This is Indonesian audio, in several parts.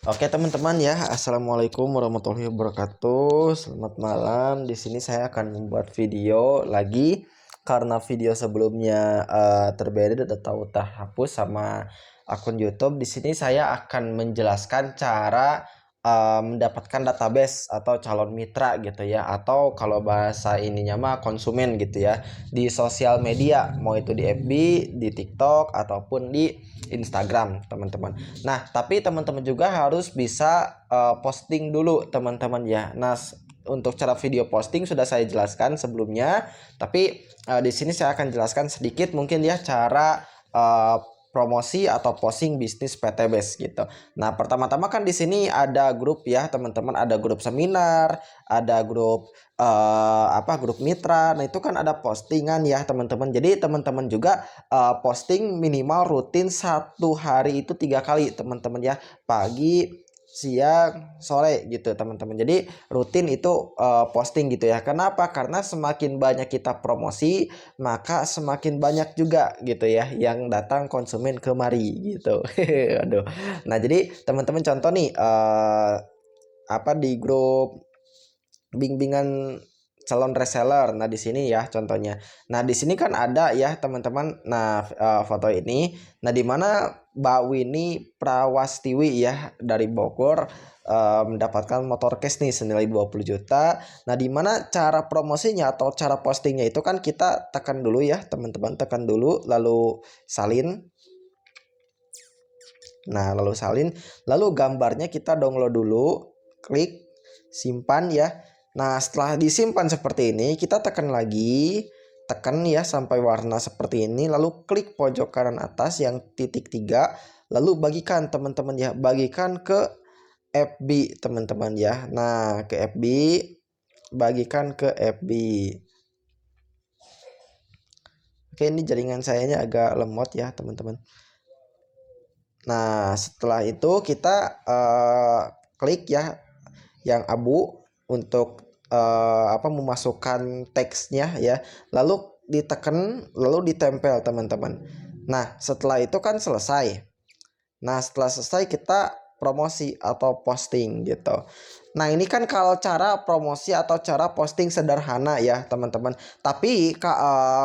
Oke teman-teman ya, assalamualaikum warahmatullahi wabarakatuh. Selamat malam. Di sini saya akan membuat video lagi karena video sebelumnya terbeda atau terhapus sama akun YouTube. Di sini saya akan menjelaskan cara mendapatkan database atau calon mitra gitu ya, atau kalau bahasa ininya mah konsumen gitu ya, di sosial media, mau itu di FB, di TikTok ataupun di Instagram teman-teman. Nah, tapi teman-teman juga harus bisa posting dulu teman-teman ya. Nah, untuk cara video posting sudah saya jelaskan sebelumnya, tapi di sini saya akan jelaskan sedikit mungkin ya cara promosi atau posting bisnis PTBase gitu. Nah, pertama-tama kan di sini ada grup ya, teman-teman, ada grup seminar, ada grup grup mitra. Nah, itu kan ada postingan ya, teman-teman. Jadi, teman-teman juga posting minimal rutin satu hari itu 3 kali, teman-teman ya. Pagi, siang, sore gitu teman-teman. Jadi rutin itu posting gitu ya. Kenapa? Karena semakin banyak kita promosi, maka semakin banyak juga gitu ya yang datang konsumen kemari gitu. Aduh. Nah, jadi teman-teman contoh nih di grup bimbingan calon reseller. Nah, di sini ya contohnya. Nah, di sini kan ada ya teman-teman. Nah, foto ini. Nah, di mana Mbak Winnie Prawastiwi ya dari Bogor mendapatkan motor cash nih senilai 20 juta. Nah, di mana cara promosinya atau cara postingnya itu kan kita tekan dulu ya, teman-teman, tekan dulu lalu salin. Nah, lalu salin, lalu gambarnya kita download dulu, klik, simpan ya. Nah, setelah disimpan seperti ini, kita tekan lagi, tekan ya sampai warna seperti ini, lalu klik pojok kanan atas yang titik 3, lalu bagikan teman-teman ya, bagikan ke FB teman-teman ya. Nah, ke FB, bagikan ke FB. Oke, ini jaringan sayanya agak lemot ya teman-teman. Nah, setelah itu kita klik ya yang abu untuk memasukkan teksnya ya. Lalu ditekan, lalu ditempel teman-teman. Nah, setelah itu kan selesai. Nah, setelah selesai kita promosi atau posting gitu. Nah, ini kan kalau cara promosi atau cara posting sederhana ya, teman-teman. Tapi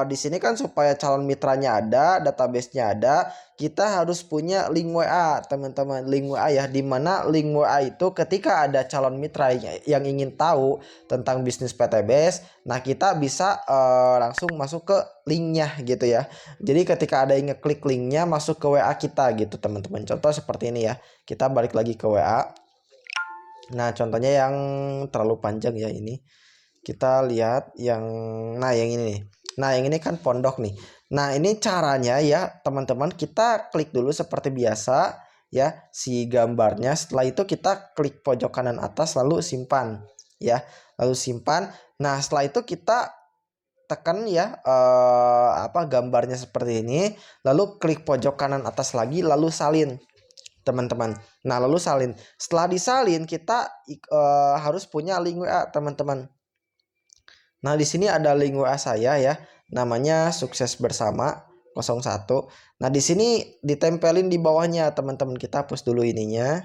di sini kan supaya calon mitranya ada, database-nya ada, kita harus punya link WA, teman-teman. Link WA ya, di mana link WA itu ketika ada calon mitra yang ingin tahu tentang bisnis PTBase, nah kita bisa langsung masuk ke linknya gitu ya. Jadi ketika ada yang ngeklik linknya masuk ke WA kita gitu teman-teman. Contoh seperti ini ya. Kita balik lagi ke WA. Nah, contohnya yang terlalu panjang ya ini. Kita lihat yang yang ini nih. Nah, yang ini kan pondok nih. Nah, ini caranya ya, teman-teman, kita klik dulu seperti biasa ya si gambarnya. Setelah itu kita klik pojok kanan atas lalu simpan ya. Lalu simpan. Nah, setelah itu kita tekan ya gambarnya seperti ini, lalu klik pojok kanan atas lagi lalu salin teman-teman. Nah, lalu salin. Setelah disalin kita harus punya link WA, teman-teman. Nah, di sini ada link WA saya ya. Namanya Sukses Bersama 01. Nah, di sini ditempelin di bawahnya, teman-teman. Kita hapus dulu ininya.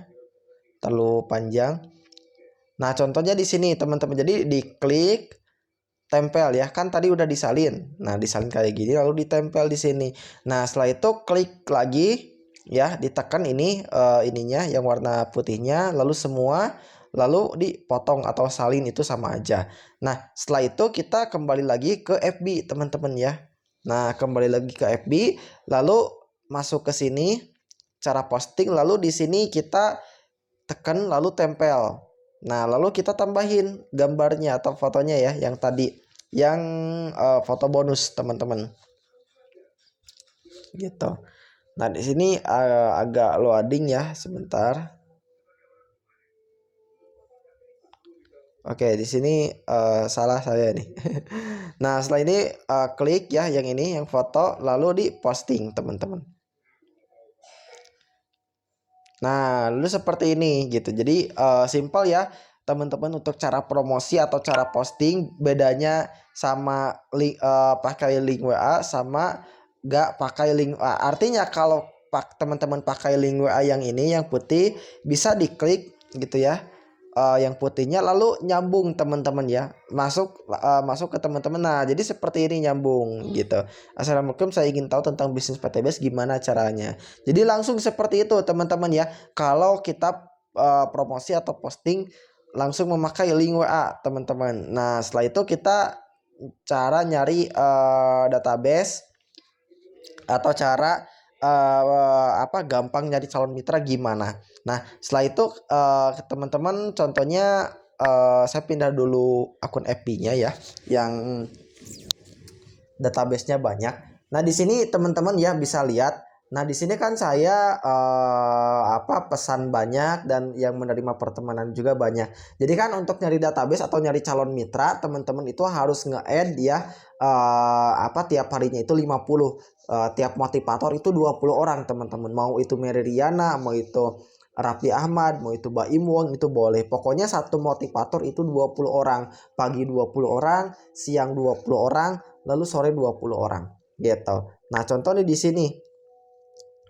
Terlalu panjang. Nah, contohnya di sini, teman-teman. Jadi diklik, tempel ya. Kan tadi udah disalin. Nah, disalin kayak gini lalu ditempel di sini. Nah, setelah itu klik lagi ya, ditekan ini ininya yang warna putihnya, lalu semua, lalu dipotong atau salin itu sama aja. Nah, setelah itu kita kembali lagi ke FB teman-teman ya. Nah, kembali lagi ke FB, lalu masuk ke sini cara posting, lalu di sini kita tekan lalu tempel. Nah, lalu kita tambahin gambarnya atau fotonya ya yang tadi, yang foto bonus teman-teman gitu. Nah, di sini agak loading ya sebentar. Oke, di sini salah saya nih. Nah, setelah ini klik ya yang ini, yang foto, lalu di posting teman-teman. Nah, lalu seperti ini gitu. Jadi simpel ya teman-teman untuk cara promosi atau cara posting. Bedanya sama pakai link WA sama gak pakai link WA. Artinya kalau teman-teman pakai link WA yang ini yang putih, bisa diklik gitu ya, yang putihnya, lalu nyambung teman-teman ya, masuk ke teman-teman. Nah jadi seperti ini nyambung gitu. Assalamualaikum, saya ingin tahu tentang bisnis PTBS, gimana caranya. Jadi langsung seperti itu teman-teman ya, kalau kita promosi atau posting langsung memakai link WA teman-teman. Nah setelah itu kita cara nyari database atau cara gampang nyari calon mitra gimana. Nah setelah itu teman-teman contohnya, saya pindah dulu akun FB-nya ya, yang database-nya banyak. Nah di sini teman-teman ya bisa lihat. Nah di sini kan saya pesan banyak dan yang menerima pertemanan juga banyak. Jadi kan untuk nyari database atau nyari calon mitra, teman-teman itu harus nge-add ya tiap harinya itu 50. Tiap motivator itu 20 orang teman-teman. Mau itu Mary Riana, mau itu Raffi Ahmad, mau itu Baim Wong, itu boleh. Pokoknya satu motivator itu 20 orang. Pagi 20 orang, siang 20 orang, lalu sore 20 orang gitu. Nah contohnya di sini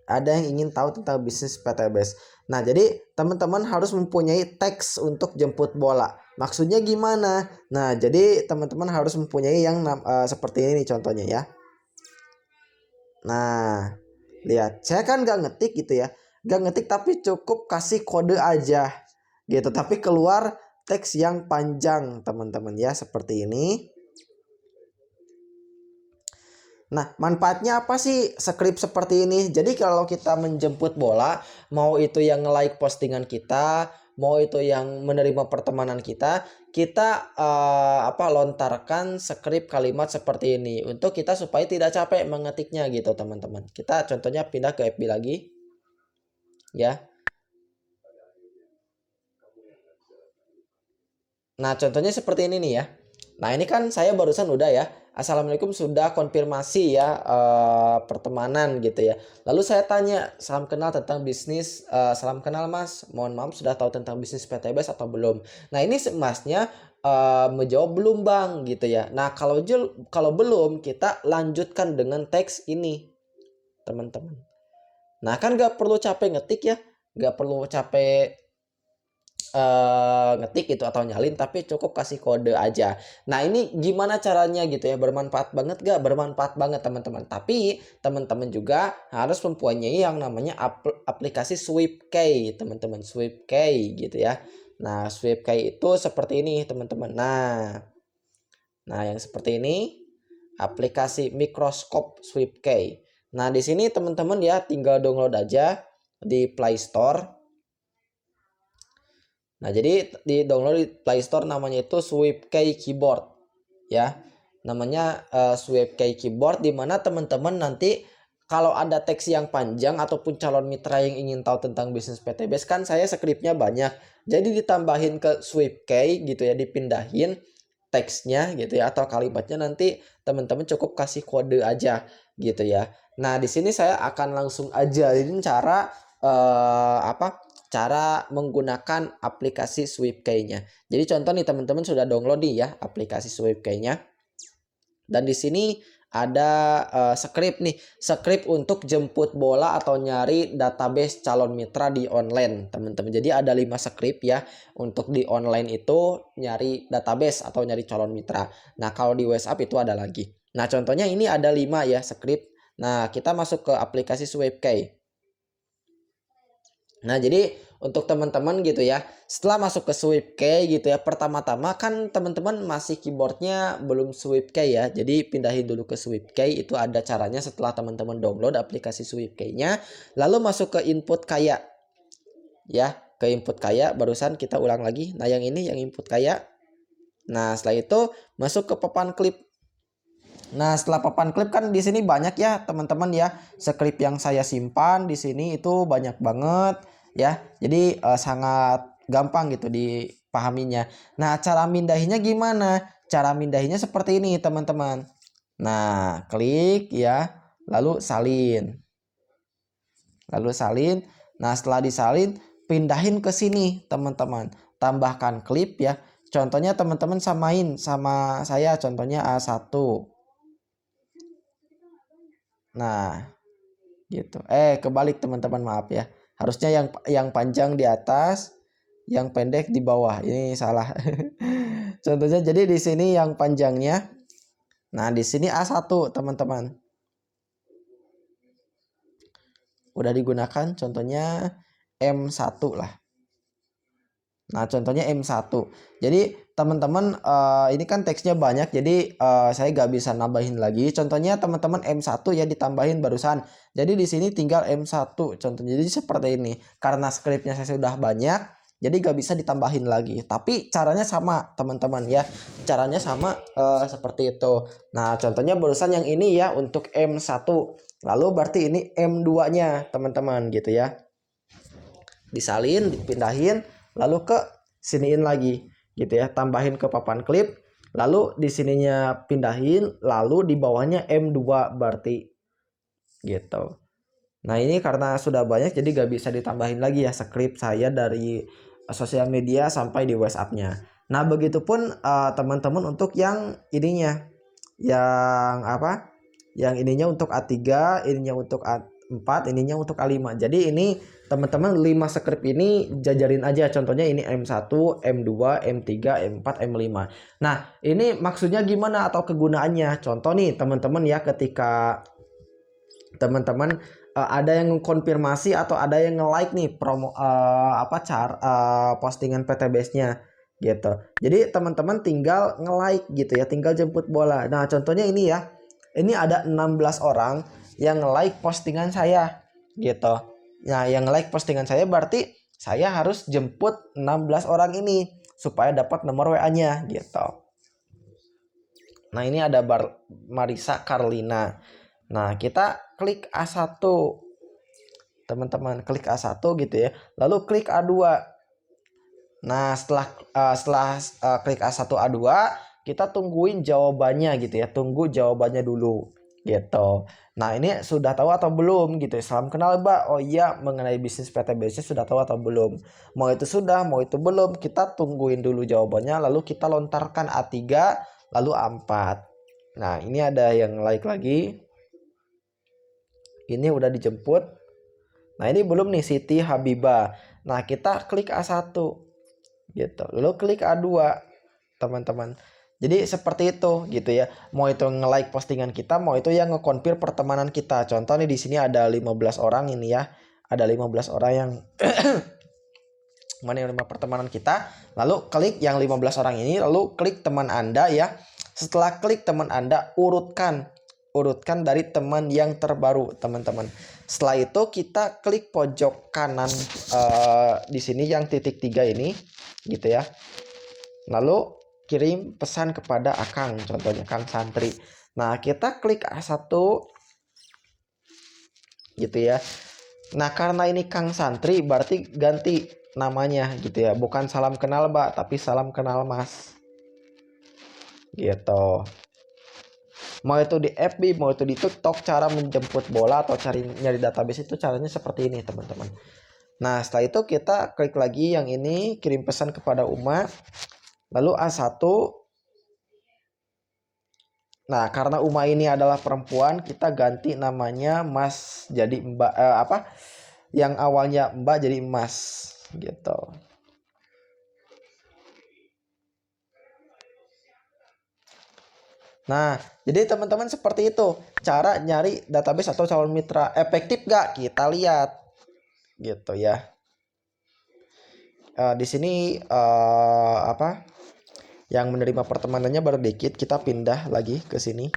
ada yang ingin tahu tentang bisnis PTBS. Nah jadi teman-teman harus mempunyai teks untuk jemput bola. Maksudnya gimana? Nah jadi teman-teman harus mempunyai yang seperti ini nih contohnya ya. Nah lihat, saya kan gak ngetik gitu ya, gak ngetik tapi cukup kasih kode aja gitu, tapi keluar teks yang panjang teman-teman ya, seperti ini. Nah manfaatnya apa sih script seperti ini? Jadi kalau kita menjemput bola, mau itu yang nge-like postingan kita, mau itu yang menerima pertemanan kita lontarkan script kalimat seperti ini untuk kita supaya tidak capek mengetiknya gitu teman-teman. Kita contohnya pindah ke FB lagi ya. Nah contohnya seperti ini nih ya. Nah ini kan saya barusan udah ya, Assalamualaikum, sudah konfirmasi ya pertemanan gitu ya. Lalu saya tanya, salam kenal tentang bisnis, salam kenal mas, mohon maaf sudah tahu tentang bisnis PTBS atau belum. Nah ini masnya menjawab belum bang gitu ya. Nah kalau belum, kita lanjutkan dengan teks ini teman-teman. Nah kan gak perlu capek ngetik ya, gak perlu capek ngetik gitu atau nyalin, tapi cukup kasih kode aja. Nah ini gimana caranya gitu ya, bermanfaat banget gak? Bermanfaat banget teman-teman. Tapi teman-teman juga harus mempunyai yang namanya aplikasi SweepKey teman-teman, SweepKey gitu ya. Nah SweepKey itu seperti ini teman-teman. Nah yang seperti ini aplikasi Microscope SweepKey. Nah di sini teman-teman ya tinggal download aja di Play Store. Nah, jadi di download di Play Store namanya itu SweepKey Keyboard ya. Namanya SweepKey Keyboard, di mana teman-teman nanti kalau ada teks yang panjang ataupun calon mitra yang ingin tahu tentang bisnis PTBS, kan saya skripnya banyak. Jadi ditambahin ke SweepKey gitu ya, dipindahin teksnya gitu ya atau kalimatnya, nanti teman-teman cukup kasih kode aja gitu ya. Nah, di sini saya akan langsung ajarin cara cara menggunakan aplikasi SweepKey-nya. Jadi contoh nih teman-teman sudah download nih ya aplikasi SweepKey-nya. Dan di sini ada script nih, script untuk jemput bola atau nyari database calon mitra di online, teman-teman. Jadi ada 5 script ya untuk di online itu nyari database atau nyari calon mitra. Nah, kalau di WhatsApp itu ada lagi. Nah, contohnya ini ada 5 ya script. Nah, kita masuk ke aplikasi SweepKey. Nah, jadi untuk teman-teman gitu ya, setelah masuk ke SweepKey gitu ya, pertama-tama kan teman-teman masih keyboardnya belum SweepKey ya. Jadi pindahin dulu ke SweepKey, itu ada caranya setelah teman-teman download aplikasi SweepKey-nya. Lalu masuk ke input kaya ya, ke input kaya, barusan kita ulang lagi. Nah, yang ini yang input kaya. Nah, setelah itu masuk ke papan klip. Nah, setelah papan klip kan di sini banyak ya teman-teman ya, script yang saya simpan di sini itu banyak banget ya. Jadi sangat gampang gitu dipahaminya. Nah, cara mindahinnya gimana? Cara mindahinnya seperti ini teman-teman. Nah, klik ya, lalu salin. Lalu salin. Nah, setelah disalin, pindahin ke sini teman-teman. Tambahkan klip ya. Contohnya teman-teman samain sama saya, contohnya A1. Nah, gitu. Kebalik teman-teman, maaf ya. Harusnya yang panjang di atas, yang pendek di bawah. Ini salah. Contohnya jadi di sini yang panjangnya. Nah, di sini A1 teman-teman. Udah digunakan contohnya M1 lah. Nah, contohnya M1. Jadi teman-teman ini kan teksnya banyak, jadi saya gak bisa nambahin lagi. Contohnya teman-teman M1 ya ditambahin barusan. Jadi di sini tinggal M1 contohnya. Jadi seperti ini. Karena skripnya saya sudah banyak, jadi gak bisa ditambahin lagi. Tapi caranya sama teman-teman ya. Caranya sama seperti itu. Nah, contohnya barusan yang ini ya untuk M1. Lalu berarti ini M2-nya teman-teman gitu ya. Disalin, dipindahin, lalu ke siniin lagi gitu ya, tambahin ke papan klip, lalu di sininya pindahin, lalu di bawahnya M2 berarti gitu. Nah, ini karena sudah banyak jadi gak bisa ditambahin lagi ya skrip saya dari sosial media sampai di WhatsApp-nya. Nah, begitupun teman-teman untuk yang ininya, yang apa, yang ininya untuk A3, ininya untuk A4, ininya untuk A5. Jadi ini teman-teman 5 skrip ini jajarin aja, contohnya ini M1, M2, M3, M4, M5. Nah, ini maksudnya gimana atau kegunaannya? Contoh nih teman-teman ya, ketika teman-teman ada yang konfirmasi atau ada yang nge-like nih promo postingan PTBS-nya gitu. Jadi teman-teman tinggal nge-like gitu ya, tinggal jemput bola. Nah, contohnya ini ya. Ini ada 16 orang yang nge-like postingan saya gitu. Nah, yang nge-like postingan saya berarti saya harus jemput 16 orang ini supaya dapat nomor WA-nya gitu. Nah, ini ada Marisa Carlina. Nah, kita klik A1. Teman-teman klik A1 gitu ya. Lalu klik A2. Nah, setelah klik A1 A2, kita tungguin jawabannya gitu ya. Tunggu jawabannya dulu gitu. Nah, ini sudah tahu atau belum gitu ya. Salam kenal, Mbak. Oh iya, mengenai bisnis PTBS sudah tahu atau belum? Mau itu sudah, mau itu belum, kita tungguin dulu jawabannya, lalu kita lontarkan A3, lalu A4. Nah, ini ada yang like lagi. Ini udah dijemput. Nah, ini belum nih, Siti Habibah. Nah, kita klik A1 gitu. Lalu klik A2, teman-teman. Jadi seperti itu gitu ya. Mau itu nge-like postingan kita, mau itu yang nge-confirm pertemanan kita. Contoh nih di sini ada 15 orang ini ya. Ada 15 orang yang mana yang 5 pertemanan kita. Lalu klik yang 15 orang ini, lalu klik teman Anda ya. Setelah klik teman Anda, urutkan dari teman yang terbaru, teman-teman. Setelah itu kita klik pojok kanan di sini yang titik 3 ini gitu ya. Lalu kirim pesan kepada Akang, contohnya Kang Santri. Nah, kita klik A1 gitu ya. Nah, karena ini Kang Santri berarti ganti namanya gitu ya. Bukan salam kenal, Mbak, tapi salam kenal, Mas. Gitu. Mau itu di FB, mau itu di TikTok, cara menjemput bola atau nyari database itu caranya seperti ini, teman-teman. Nah, setelah itu kita klik lagi yang ini, kirim pesan kepada Uma. Lalu A1. Nah, karena Uma ini adalah perempuan, kita ganti namanya Mas jadi Mbak, yang awalnya Mbak jadi Mas gitu. Nah, jadi teman-teman seperti itu cara nyari database atau calon mitra. Efektif gak? Kita lihat gitu ya. Di sini yang menerima pertemanannya baru dikit, kita pindah lagi ke sini.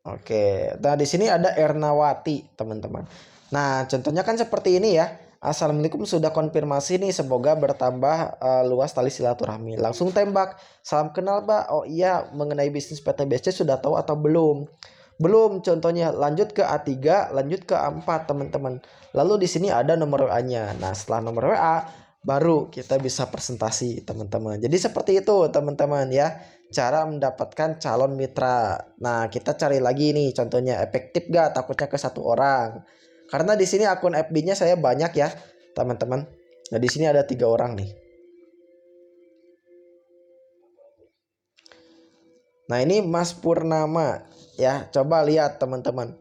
Oke, nah di sini ada Ernawati, teman-teman. Nah, contohnya kan seperti ini ya. Assalamualaikum, sudah konfirmasi nih, semoga bertambah luas tali silaturahmi. Langsung tembak. Salam kenal, Mbak. Oh iya, mengenai bisnis PTBSC sudah tahu atau belum? Belum, contohnya lanjut ke A3, lanjut ke A4, teman-teman. Lalu di sini ada nomor WA-nya. Nah, setelah nomor WA baru kita bisa presentasi, teman-teman. Jadi seperti itu, teman-teman ya. Cara mendapatkan calon mitra. Nah, kita cari lagi nih contohnya, efektif gak? Takutnya ke satu orang. Karena di sini akun FB-nya saya banyak ya, teman-teman. Nah, di sini ada 3 orang nih. Nah, ini Mas Purnama ya. Coba lihat teman-teman.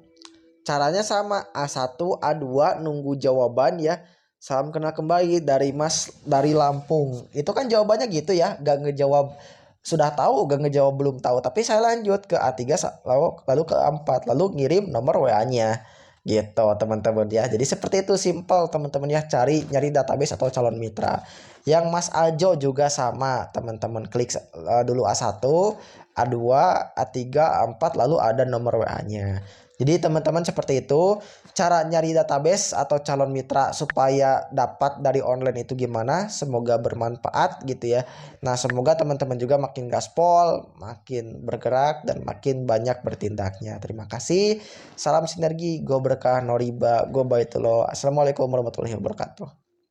Caranya sama, A1, A2 nunggu jawaban ya. Salam kenal kembali dari Mas dari Lampung. Itu kan jawabannya gitu ya, gak ngejawab sudah tahu, gak ngejawab belum tahu. Tapi saya lanjut ke A3 lalu ke A4 lalu ngirim nomor WA-nya. Gitu teman-teman ya. Jadi seperti itu, simple teman-teman ya, nyari database atau calon mitra. Yang Mas Ajo juga sama teman-teman, klik dulu A1, A2, A3, A4 lalu ada nomor WA-nya. Jadi teman-teman seperti itu cara nyari database atau calon mitra supaya dapat dari online itu gimana. Semoga bermanfaat gitu ya. Nah, semoga teman-teman juga makin gaspol, makin bergerak dan makin banyak bertindaknya. Terima kasih. Salam sinergi, go berkah, no riba, go baitullah. Assalamualaikum warahmatullahi wabarakatuh.